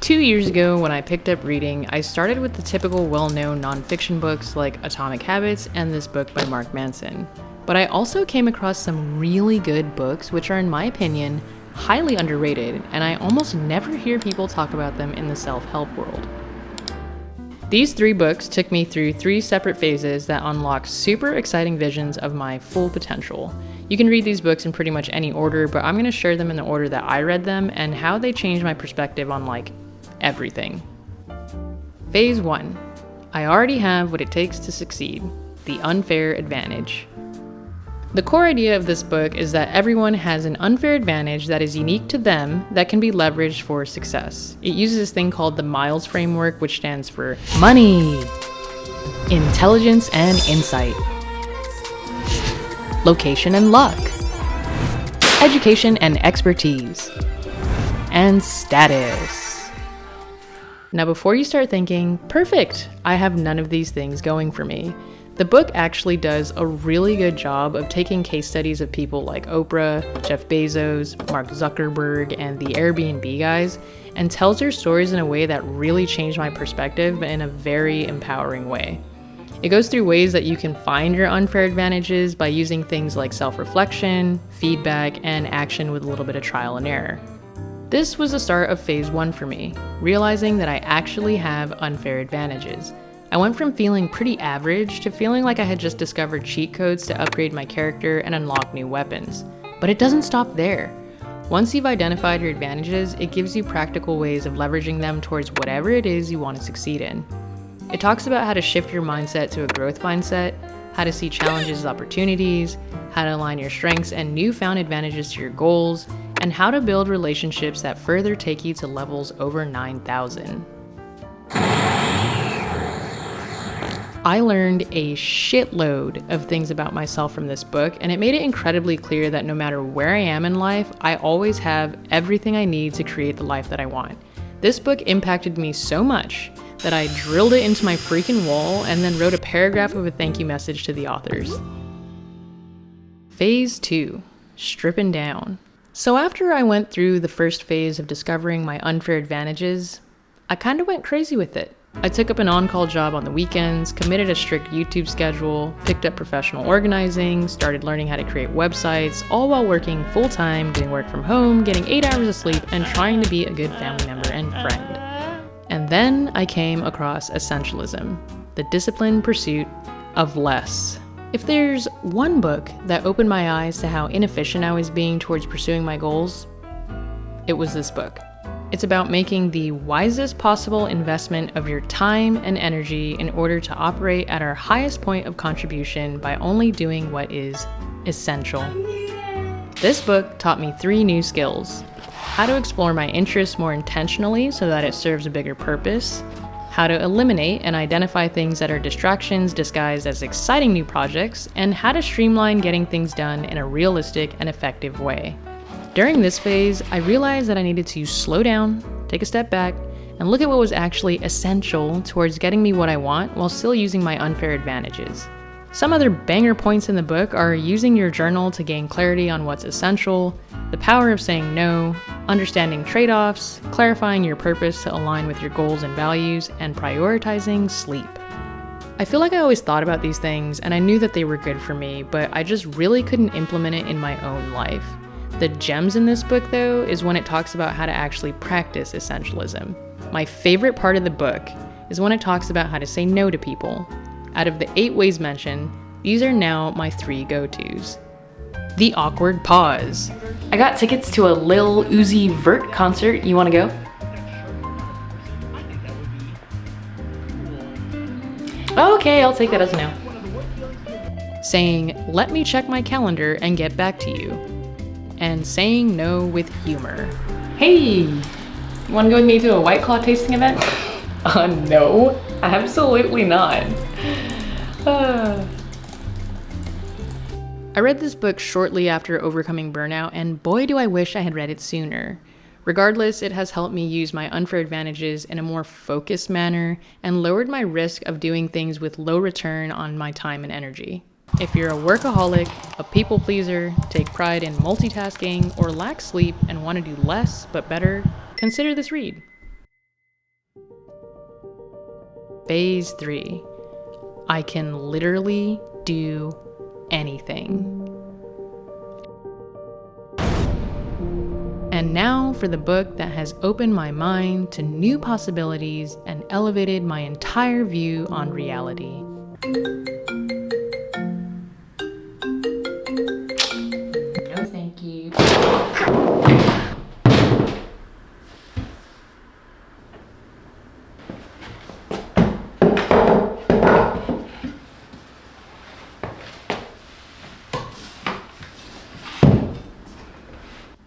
2 years ago, when I picked up reading, I started with the typical well-known nonfiction books like Atomic Habits and this book by Mark Manson. But I also came across some really good books which are, in my opinion, highly underrated, and I almost never hear people talk about them in the self-help world. These 3 books took me through 3 separate phases that unlocked super exciting visions of my full potential. You can read these books in pretty much any order, but I'm going to share them in the order that I read them and how they changed my perspective on everything. Phase 1. I already have what it takes to succeed. The unfair advantage. The core idea of this book is that everyone has an unfair advantage that is unique to them that can be leveraged for success. It uses this thing called the Miles framework, which stands for money, intelligence and insight, location and luck, education and expertise, and status. Now, before you start thinking, perfect, I have none of these things going for me, the book actually does a really good job of taking case studies of people like Oprah, Jeff Bezos, Mark Zuckerberg, and the Airbnb guys, and tells their stories in a way that really changed my perspective, but in a very empowering way. It goes through ways that you can find your unfair advantages by using things like self-reflection, feedback, and action with a little bit of trial and error. This was the start of phase 1 for me, realizing that I actually have unfair advantages. I went from feeling pretty average to feeling like I had just discovered cheat codes to upgrade my character and unlock new weapons. But it doesn't stop there. Once you've identified your advantages, it gives you practical ways of leveraging them towards whatever it is you want to succeed in. It talks about how to shift your mindset to a growth mindset, how to see challenges as opportunities, how to align your strengths and newfound advantages to your goals, and how to build relationships that further take you to levels over 9,000. I learned a shitload of things about myself from this book, and it made it incredibly clear that no matter where I am in life, I always have everything I need to create the life that I want. This book impacted me so much that I drilled it into my freaking wall and then wrote a paragraph of a thank you message to the authors. Phase 2. Stripping down. So after I went through the first phase of discovering my unfair advantages, I kind of went crazy with it. I took up an on-call job on the weekends, committed a strict YouTube schedule, picked up professional organizing, started learning how to create websites, all while working full-time, doing work from home, getting 8 hours of sleep, and trying to be a good family member and friend. And then I came across Essentialism, the disciplined pursuit of less. If there's one book that opened my eyes to how inefficient I was being towards pursuing my goals, it was this book. It's about making the wisest possible investment of your time and energy in order to operate at our highest point of contribution by only doing what is essential. This book taught me 3 new skills: how to explore my interests more intentionally so that it serves a bigger purpose, how to eliminate and identify things that are distractions disguised as exciting new projects, and how to streamline getting things done in a realistic and effective way. During this phase, I realized that I needed to slow down, take a step back, and look at what was actually essential towards getting me what I want while still using my unfair advantages. Some other banger points in the book are using your journal to gain clarity on what's essential, the power of saying no, understanding trade-offs, clarifying your purpose to align with your goals and values, and prioritizing sleep. I feel like I always thought about these things and I knew that they were good for me, but I just really couldn't implement it in my own life. The gems in this book, though, is when it talks about how to actually practice essentialism. My favorite part of the book is when it talks about how to say no to people. Out of the 8 ways mentioned, these are now my 3 go-tos. The awkward pause. I got tickets to a Lil Uzi Vert concert. You wanna go? Okay, I'll take that as a no. Saying, let me check my calendar and get back to you. And saying no with humor. Hey, you wanna go with me to a White Claw tasting event? No, absolutely not. I read this book shortly after overcoming burnout, and boy do I wish I had read it sooner. Regardless, it has helped me use my unfair advantages in a more focused manner and lowered my risk of doing things with low return on my time and energy. If you're a workaholic, a people pleaser, take pride in multitasking, or lack sleep and want to do less but better, consider this read. Phase 3. I can literally do anything. And now for the book that has opened my mind to new possibilities and elevated my entire view on reality. No, thank you.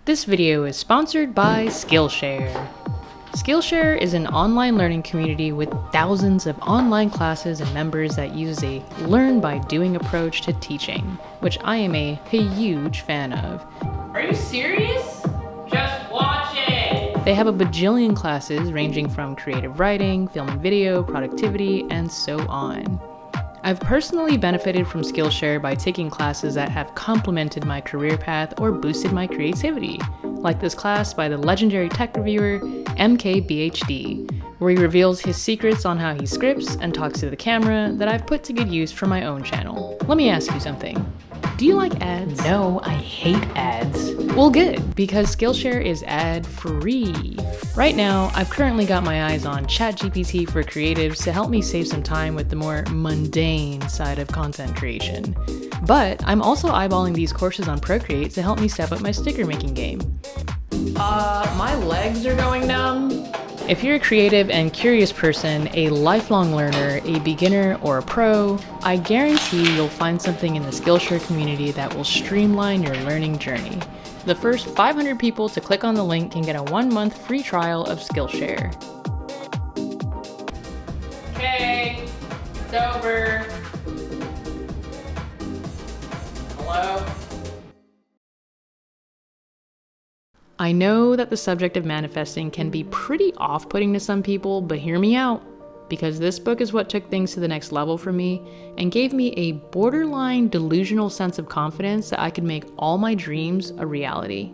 This video is sponsored by Skillshare. Skillshare is an online learning community with thousands of online classes and members that use a learn by doing approach to teaching, which I am a huge fan of. Are you serious? Just watch it! They have a bajillion classes ranging from creative writing, film and video, productivity, and so on. I've personally benefited from Skillshare by taking classes that have complemented my career path or boosted my creativity, like this class by the legendary tech reviewer MKBHD, where he reveals his secrets on how he scripts and talks to the camera that I've put to good use for my own channel. Let me ask you something. Do you like ads? No, I hate ads. Well, good, because Skillshare is ad-free. Right now, I've currently got my eyes on ChatGPT for creatives to help me save some time with the more mundane side of content creation. But I'm also eyeballing these courses on Procreate to help me step up my sticker making game. My legs are going numb. If you're a creative and curious person, a lifelong learner, a beginner, or a pro, I guarantee you'll find something in the Skillshare community that will streamline your learning journey. The first 500 people to click on the link can get a 1-month free trial of Skillshare. Okay, it's over. Hello? I know that the subject of manifesting can be pretty off-putting to some people, but hear me out, because this book is what took things to the next level for me and gave me a borderline delusional sense of confidence that I could make all my dreams a reality.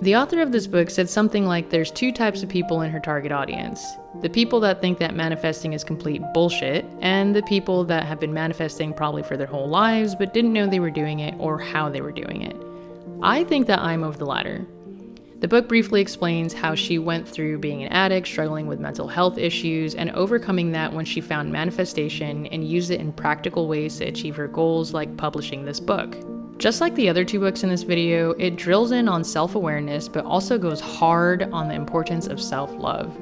The author of this book said something like there's 2 types of people in her target audience. The people that think that manifesting is complete bullshit, and the people that have been manifesting probably for their whole lives but didn't know they were doing it or how they were doing it. I think that I'm of the latter. The book briefly explains how she went through being an addict, struggling with mental health issues, and overcoming that when she found manifestation and used it in practical ways to achieve her goals, like publishing this book. Just like the other 2 books in this video, it drills in on self-awareness, but also goes hard on the importance of self-love.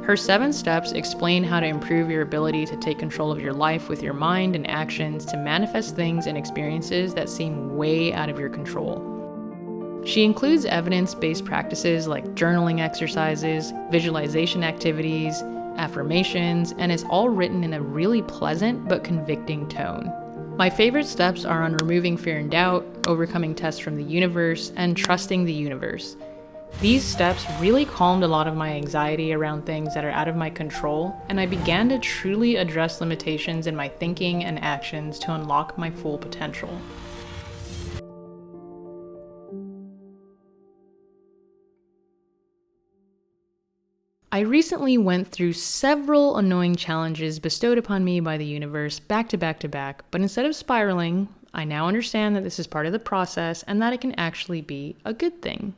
Her 7 steps explain how to improve your ability to take control of your life with your mind and actions to manifest things and experiences that seem way out of your control. She includes evidence-based practices like journaling exercises, visualization activities, affirmations, and it's all written in a really pleasant but convicting tone. My favorite steps are on removing fear and doubt, overcoming tests from the universe, and trusting the universe. These steps really calmed a lot of my anxiety around things that are out of my control, and I began to truly address limitations in my thinking and actions to unlock my full potential. I recently went through several annoying challenges bestowed upon me by the universe back to back to back, but instead of spiraling, I now understand that this is part of the process and that it can actually be a good thing,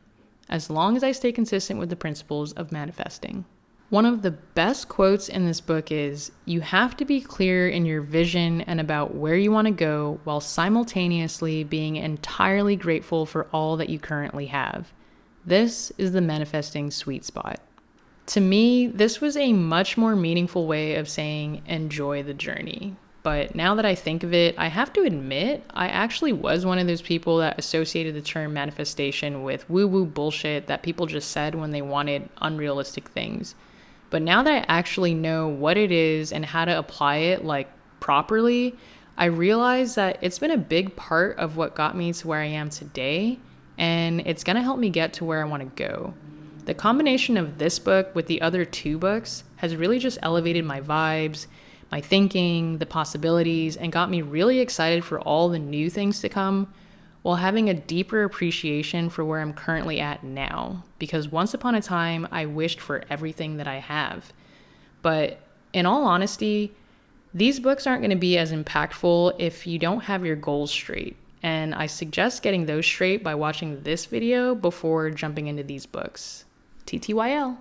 as long as I stay consistent with the principles of manifesting. One of the best quotes in this book is, "You have to be clear in your vision and about where you want to go while simultaneously being entirely grateful for all that you currently have. This is the manifesting sweet spot." To me, this was a much more meaningful way of saying enjoy the journey. But now that I think of it, I have to admit, I actually was one of those people that associated the term manifestation with woo-woo bullshit that people just said when they wanted unrealistic things. But now that I actually know what it is and how to apply it properly, I realize that it's been a big part of what got me to where I am today, and it's gonna help me get to where I want to go. The combination of this book with the other 2 books has really just elevated my vibes, my thinking, the possibilities, and got me really excited for all the new things to come, while having a deeper appreciation for where I'm currently at now. Because once upon a time, I wished for everything that I have. But in all honesty, these books aren't going to be as impactful if you don't have your goals straight. And I suggest getting those straight by watching this video before jumping into these books. TTYL.